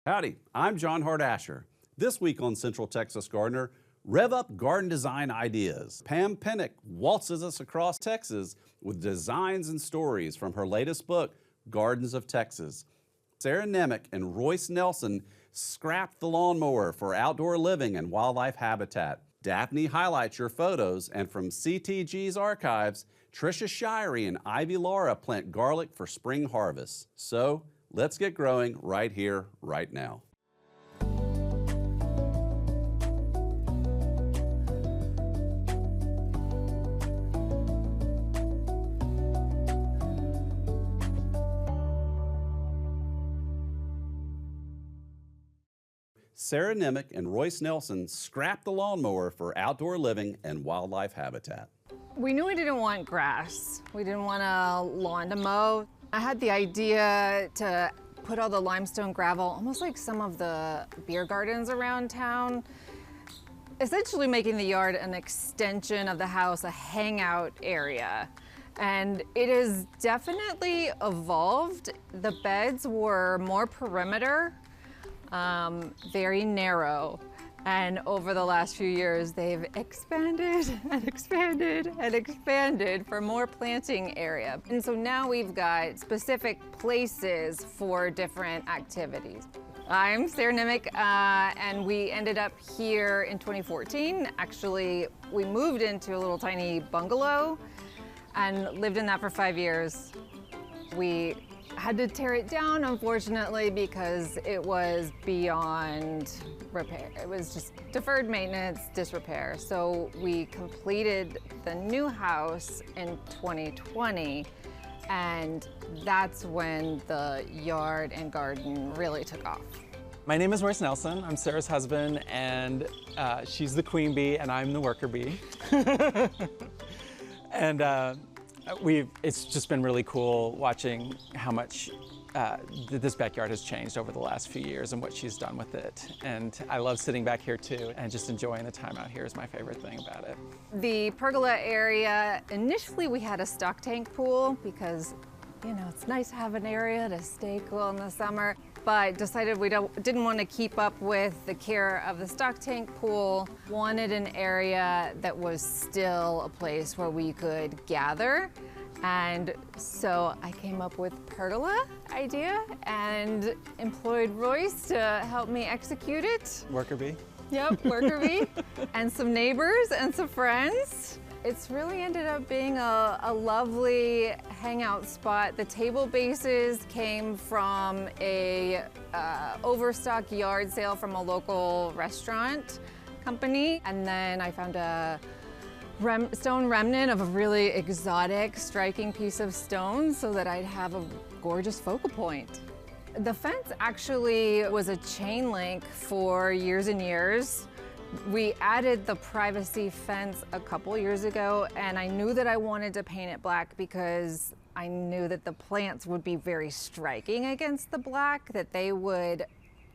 Howdy, I'm John Hardasher. This week on Central Texas Gardener, rev up garden design ideas. Pam Pennock waltzes us across Texas with designs and stories from her latest book, Gardens of Texas. Sarah Nemec and Royce Nelson scrapped the lawnmower for outdoor living and wildlife habitat. Daphne highlights your photos, and from CTG's archives, Tricia Shirey and Ivy Laura plant garlic for spring harvest. So let's get growing right here, right now. Sarah Nemec and Royce Nelson scrapped the lawnmower for outdoor living and wildlife habitat. We knew we didn't want grass. We didn't want a lawn to mow. I had the idea to put all the limestone gravel, almost like some of the beer gardens around town, essentially making the yard an extension of the house, a hangout area. And it has definitely evolved. The beds were more perimeter, very narrow. And over the last few years, they've expanded and expanded and expanded for more planting area. And so now we've got specific places for different activities. I'm Sarah Nemec, and we ended up here in 2014. Actually, we moved into a little tiny bungalow and lived in that for 5 years. We had to tear it down, unfortunately, because it was beyond repair. It was just deferred maintenance, disrepair. So we completed the new house in 2020, and that's when the yard and garden really took off. My name is Royce Nelson. I'm Sarah's husband, and she's the queen bee, and I'm the worker bee. And it's just been really cool watching how much this backyard has changed over the last few years and what she's done with it. And I love sitting back here too, and just enjoying the time out here is my favorite thing about it. The pergola area, initially we had a stock tank pool because, you know, it's nice to have an area to stay cool in the summer, but decided we didn't want to keep up with the care of the stock tank pool. Wanted an area that was still a place where we could gather. And so I came up with pergola idea and employed Royce to help me execute it. Worker bee? Yep, worker bee. And some neighbors and some friends. It's really ended up being a lovely hangout spot. The table bases came from a overstock yard sale from a local restaurant company. And then I found a stone remnant of a really exotic, striking piece of stone so that I'd have a gorgeous focal point. The fence actually was a chain link for years and years. We added the privacy fence a couple years ago, and I knew that I wanted to paint it black because I knew that the plants would be very striking against the black, that they would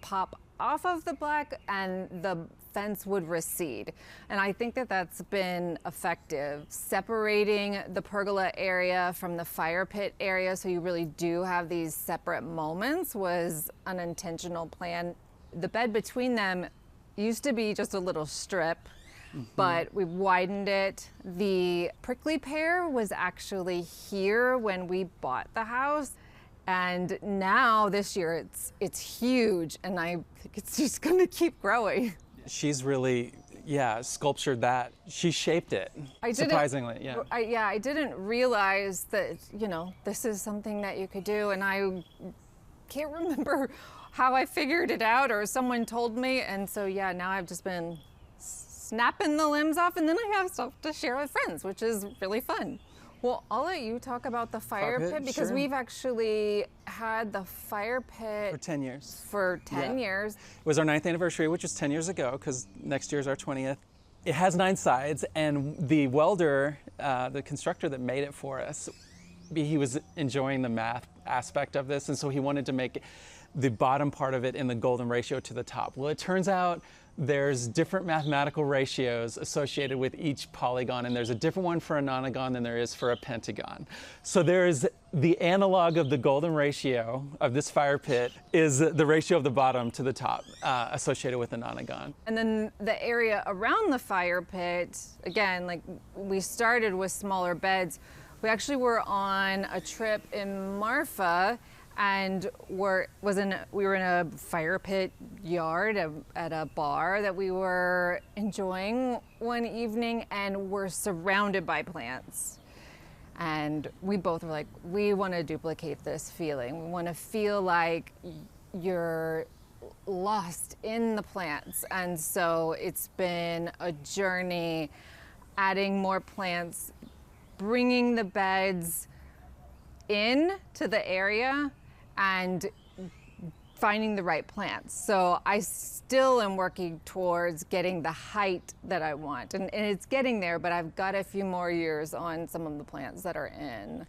pop off of the black and the fence would recede. And I think that that's been effective. Separating the pergola area from the fire pit area so you really do have these separate moments was an intentional plan. The bed between them used to be just a little strip, but we widened it. The prickly pear was actually here when we bought the house. And now this year it's huge, and I think it's just gonna keep growing. She's really, sculptured that. She shaped it, surprisingly, yeah. I didn't realize that, you know, this is something that you could do, and I can't remember how I figured it out or someone told me, and so yeah, now I've just been snapping the limbs off, and then I have stuff to share with friends, which is really fun. Well, I'll let you talk about the fire pit because sure. We've actually had the fire pit for 10 years. For 10 years. It was our 9th anniversary, which was 10 years ago, because next year is our 20th. It has 9 sides, and the welder, the constructor that made it for us, he was enjoying the math aspect of this, and so he wanted to make the bottom part of it in the golden ratio to the top. Well, it turns out there's different mathematical ratios associated with each polygon, and there's a different one for a nonagon than there is for a pentagon. So there's the analog of the golden ratio of this fire pit is the ratio of the bottom to the top associated with a nonagon. And then the area around the fire pit, again, like we started with smaller beds. We actually were on a trip in Marfa, and we were in a fire pit yard at a bar that we were enjoying one evening, and we're surrounded by plants. And we both were like, we want to duplicate this feeling. We want to feel like you're lost in the plants. And so it's been a journey, adding more plants, bringing the beds in to the area, and finding the right plants. So I still am working towards getting the height that I want. And it's getting there, but I've got a few more years on some of the plants that are in.